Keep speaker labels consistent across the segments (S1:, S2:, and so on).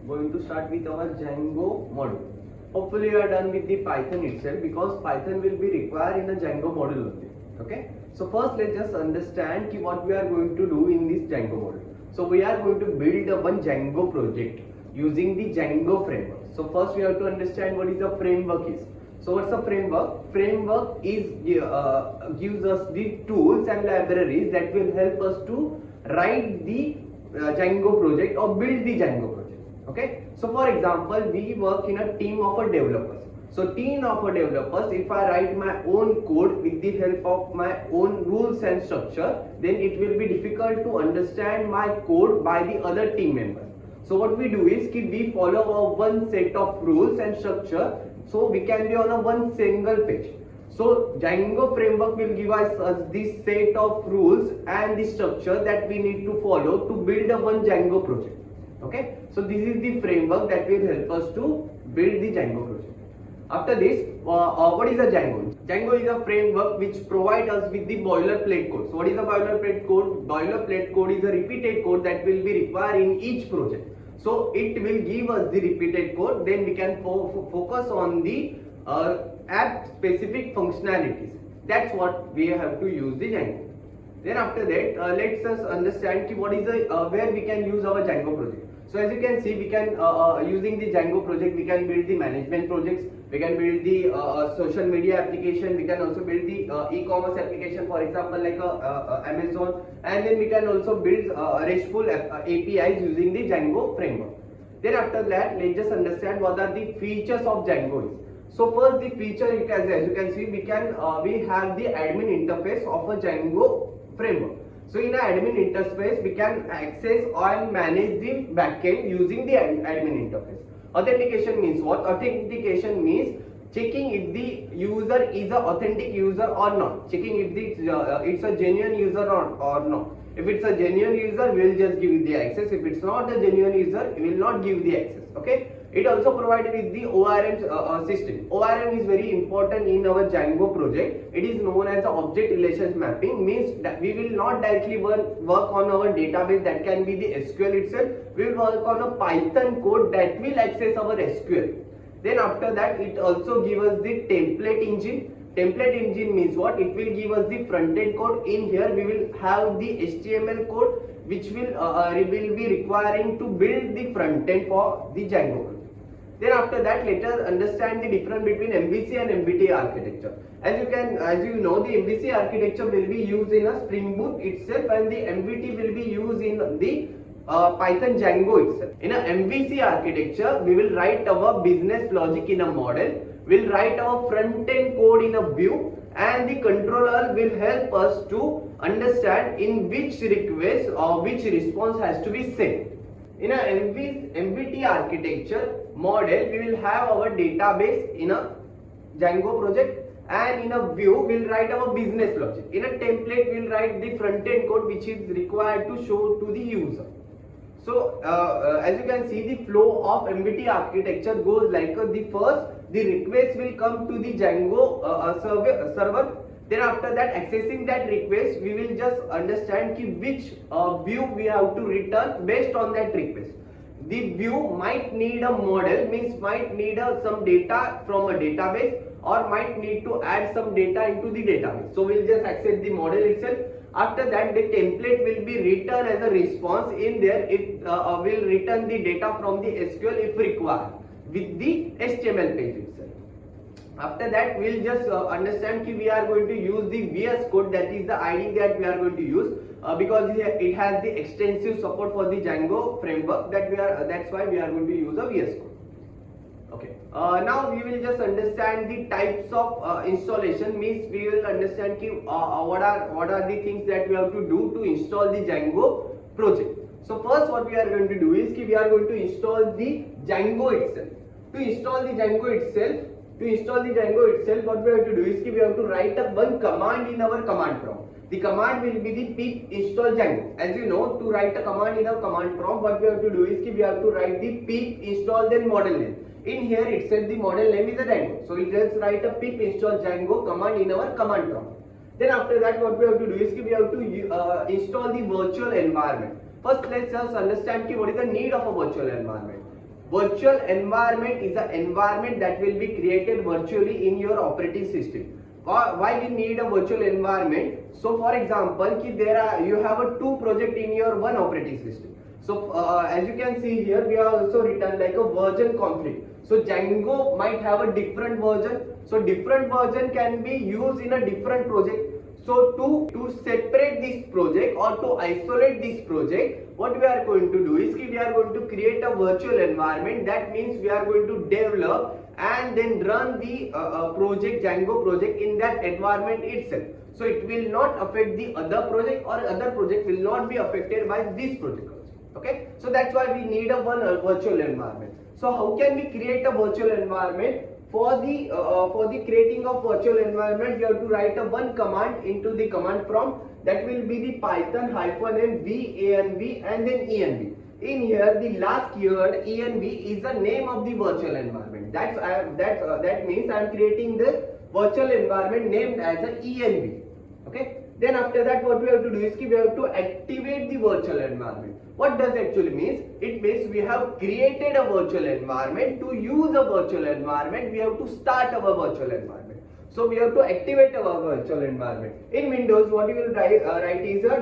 S1: going to start with our Django module. Hopefully you are done with the Python itself, because Python will be required in the Django module only. Okay. So first let's just understand what we are going to do in this Django module. So we are going to build one Django project using the Django framework. So first we have to understand what is a framework is. So what's a framework? Framework is gives us the tools and libraries that will help us to write the Django project or build the Django project. Okay. So for example, we work in a team of developers. So team of developers, if I write my own code with the help of my own rules and structure, then it will be difficult to understand my code by the other team members. So what we do is we follow one set of rules and structure, so we can be on a one single page. So Django framework will give us this set of rules and the structure that we need to follow to build a one Django project. Okay. So this is the framework that will help us to build the Django project. After this, what is a Django? Django is a framework which provides us with the boilerplate code. So what is a boilerplate code? Boilerplate code is a repeated code that will be required in each project. So it will give us the repeated code, then we can focus on the app specific functionalities. That's what we have to use the Django. Then after that, let's us understand what is where we can use our Django project. So as you can see, we can using the Django project, we can build the management projects, we can build the social media application, we can also build the e-commerce application, for example like Amazon, and then we can also build RESTful APIs using the Django framework. Then after that, let's just understand what are the features of Django is. So first the feature, as you can see, we have the admin interface of a Django framework. So in an admin interface, we can access and manage the backend using the admin interface. Authentication means what? Authentication means checking if the user is an authentic user or not. Checking if it's a genuine user or not. If it's a genuine user, we will just give the access. If it's not a genuine user, we will not give the access. Okay. It also provided with the ORM system. ORM is very important in our Django project. It is known as the object relations mapping, means that we will not directly work on our database, that can be the SQL itself. We will work on a Python code that will access our SQL. Then after that, it also gives us the template engine. Template engine means what? It will give us the front end code. In here we will have the HTML code which will be requiring to build the front end for the Django. Then after that, let us understand the difference between MVC and MVT architecture. As you know, the MVC architecture will be used in a Spring Boot itself, and the MVT will be used in the Python Django itself. In a MVC architecture, we will write our business logic in a model, we'll write our front end code in a view, and the controller will help us to understand in which request or which response has to be sent. In a MVT architecture model, we will have our database in a Django project, and in a view we will write our business logic. In a template we will write the front end code which is required to show to the user. So as you can see, the flow of MVT architecture goes like the request will come to the Django server. Then after that, accessing that request, we will just understand which view we have to return based on that request. The view might need a model, means might need some data from a database, or might need to add some data into the database. So we'll just access the model itself. After that, the template will be returned as a response. In there, it will return the data from the SQL if required with the HTML page itself. After that, we'll just understand we are going to use the VS Code, that is the ID that we are going to use because it has the extensive support for the Django framework, that's why we are going to use a VS Code. Okay. Now we will just understand the types of installation, means we will understand what are the things that we have to do to install the Django project. So first what we are going to do is we are going to install the Django itself. To install the Django itself, what we have to do is we have to write up one command in our command prompt. The command will be the pip install Django. As you know, to write a command in a command prompt, what we have to do is we have to write the pip install then model name. In here itself, the model name is a Django. So we just write a pip install Django command in our command prompt. Then after that, what we have to do is we have to install the virtual environment. First, let's just understand what is the need of a virtual environment. Virtual environment is an environment that will be created virtually in your operating system. Why we need a virtual environment? So for example, you have a two project in your one operating system. So as you can see here, we have also written like a version conflict. So Django might have a different version. So different version can be used in a different project. So to separate this project or to isolate this project, what we are going to do is we are going to create a virtual environment. That means we are going to develop and then run the Django project in that environment itself. So it will not affect the other project, or other project will not be affected by this project. Okay, so that's why we need a virtual environment. So how can we create a virtual environment? For the creating of virtual environment, you have to write a one command into the command prompt. That will be the python -m v and then env. In here, the last keyword env is the name of the virtual environment. That means I am creating the virtual environment named as a env. Okay. Then after that, what we have to do is we have to activate the virtual environment. What does actually means? It means we have created a virtual environment. To use a virtual environment, we have to start our virtual environment. So we have to activate our virtual environment. In Windows, what you will write is a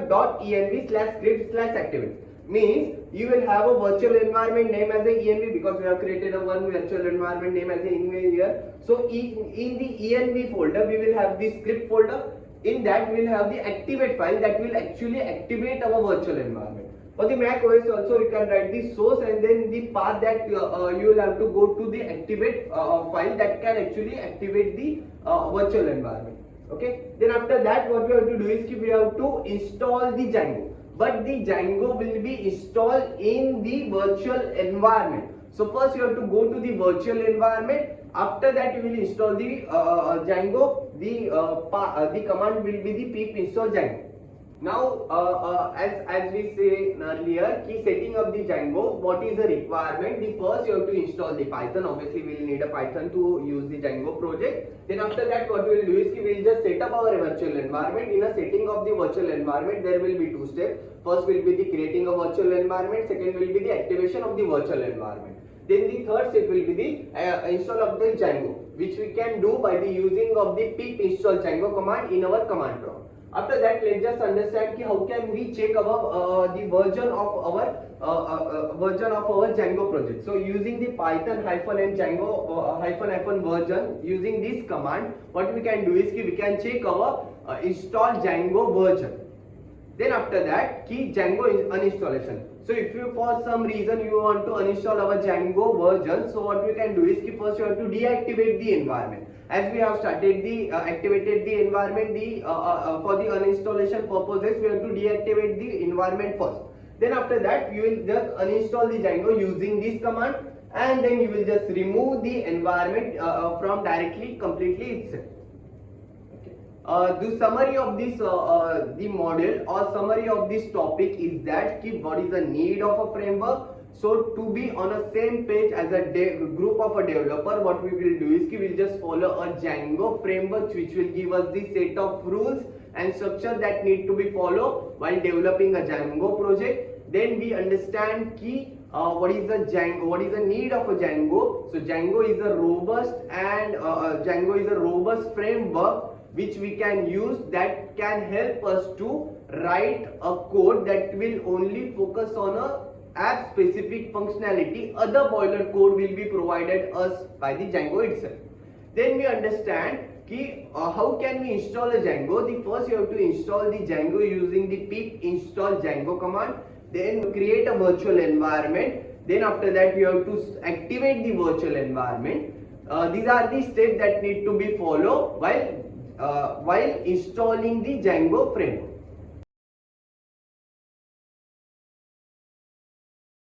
S1: .env/script/activate. Means you will have a virtual environment name as a env, because we have created a one virtual environment name as a env here. So in the env folder, we will have the script folder. In that, we will have the activate file that will actually activate our virtual environment. For the Mac OS also, you can write the source and then the path that you will have to go to the activate file that can actually activate the virtual environment. Okay. Then after that, what we have to do is we have to install the Django. But the Django will be installed in the virtual environment. So first you have to go to the virtual environment. After that, you will install the Django. The command will be the pip install Django. Now, as we say earlier, key setting up the Django. What is the requirement? The first you have to install the Python. Obviously, we will need a Python to use the Django project. Then after that, what we will do is we will just set up our virtual environment. In a setting of the virtual environment, there will be two steps. First will be the creating a virtual environment. Second will be the activation of the virtual environment. Then the third step will be the install of the Django, which we can do by the using of the pip install Django command in our command prompt. After that, let's just understand how can we check our the version of our Django project. So using the Python -n Django -version, using this command, what we can do is we can check our install Django version. Then after that, Django is uninstallation. So if you for some reason you want to uninstall our Django version, so what we can do is first you have to deactivate the environment. As we have started the activated the environment, for the uninstallation purposes, we have to deactivate the environment first. Then after that, you will just uninstall the Django using this command, and then you will just remove the environment from directly completely itself. The summary of this the module or summary of this topic is that what is the need of a framework. So to be on a same page as a group of a developer, what we will do is we will just follow a Django framework, which will give us the set of rules and structure that need to be followed while developing a Django project. Then we understand what is the need of a Django. So Django is a robust framework which we can use, that can help us to write a code that will only focus on a app specific functionality. Other boiler code will be provided us by the Django itself. Then we understand how can we install a Django. The first you have to install the Django using the pip install Django command. Then create a virtual environment. Then after that, you have to activate the virtual environment. These are the steps that need to be followed while installing the Django framework.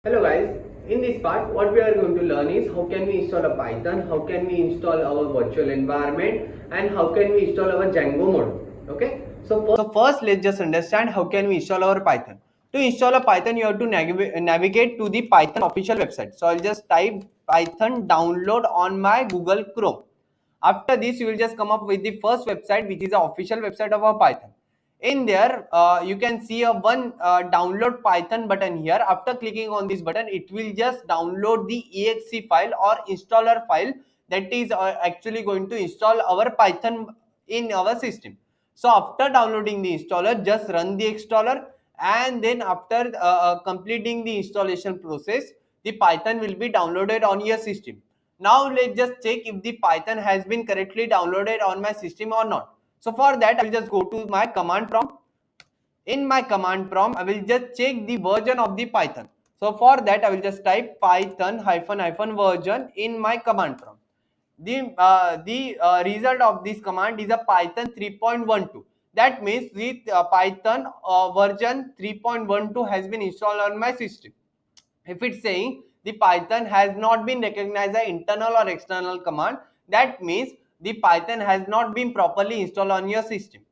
S1: Hello guys, in this part what we are going to learn is how can we install a Python, how can we install our virtual environment, and how can we install our Django module. Okay, so first let's just understand how can we install our Python. To install a Python, you have to navigate to the Python official website. So I'll just type Python download on my Google Chrome. After this, you will just come up with the first website, which is the official website of our Python. In there, you can see a one download Python button here. After clicking on this button, it will just download the exe file or installer file that is actually going to install our Python in our system. So after downloading the installer, just run the installer, and then after completing the installation process, the Python will be downloaded on your system. Now let's just check if the Python has been correctly downloaded on my system or not. So for that, I will just go to my command prompt. In my command prompt, I will just check the version of the Python. So for that, I will just type python -- version in my command prompt. The result of this command is a Python 3.12. That means the Python version 3.12 has been installed on my system. If it's saying the Python has not been recognized as internal or external command, that means the Python has not been properly installed on your system.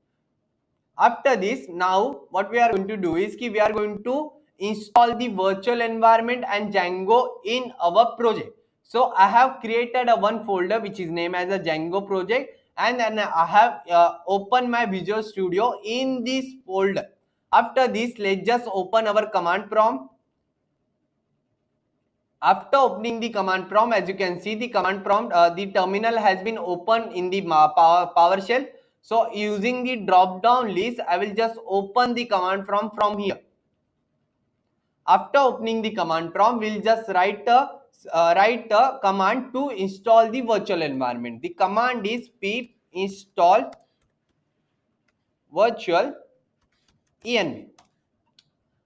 S1: After this, now what we are going to do is we are going to install the virtual environment and Django in our project. So I have created a one folder which is named as a Django project, and then I have opened my Visual Studio in this folder. After this, let's just open our command prompt. After opening the command prompt, as you can see, the command prompt, the terminal has been opened in the PowerShell. So using the drop down list, I will just open the command prompt from here. After opening the command prompt, we'll just write a command to install the virtual environment. The command is pip install virtual env.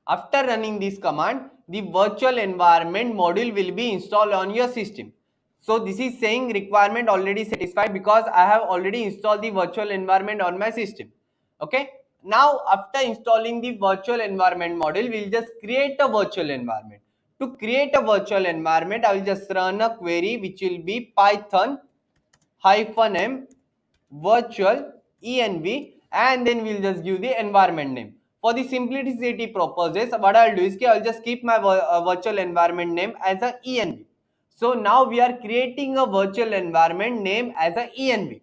S1: After running this command, the virtual environment module will be installed on your system. So this is saying requirement already satisfied because I have already installed the virtual environment on my system. Okay. Now after installing the virtual environment module, we'll just create a virtual environment. To create a virtual environment, I will just run a query which will be python -m virtual env, and then we'll just give the environment name. For the simplicity purposes, what I'll do is I'll just keep my virtual environment name as a env. So now we are creating a virtual environment name as a env.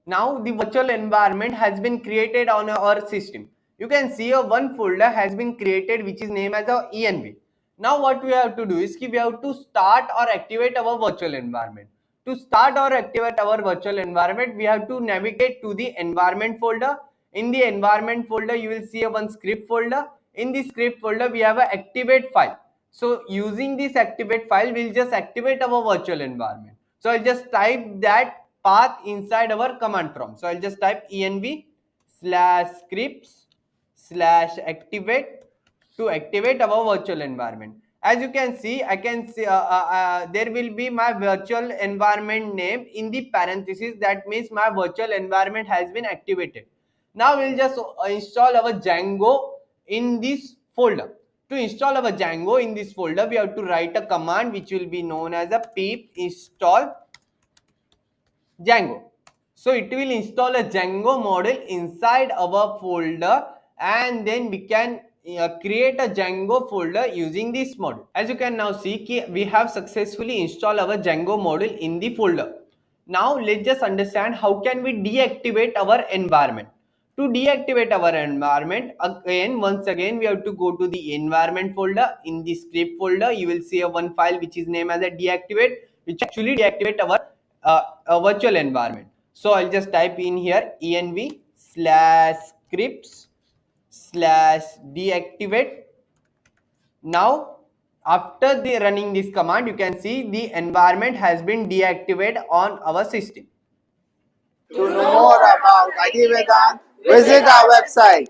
S1: Now the virtual environment has been created on our system. You can see a one folder has been created which is named as a env. Now what we have to do is we have to start or activate our virtual environment. To start or activate our virtual environment, we have to navigate to the environment folder. In the environment folder, you will see a one script folder. In the script folder, we have a activate file. So using this activate file, we'll just activate our virtual environment. So I'll just type that path inside our command prompt. So I'll just type env/scripts/activate to activate our virtual environment. As you can see, I can see there will be my virtual environment name in the parenthesis. That means my virtual environment has been activated. Now we'll just install our Django in this folder. To install our Django in this folder, we have to write a command which will be known as a pip install Django. So it will install a Django model inside our folder, and then we can create a Django folder using this module. As you can now see, we have successfully installed our Django module in the folder. Now let's just understand how can we deactivate our environment. To deactivate our environment, once again we have to go to the environment folder. In the script folder, you will see a one file which is named as a deactivate, which actually deactivate our a virtual environment. So I'll just type in here env/scripts/deactivate. Now after the running this command, you can see the environment has been deactivated on our system.
S2: To know more about Itvedant, visit our website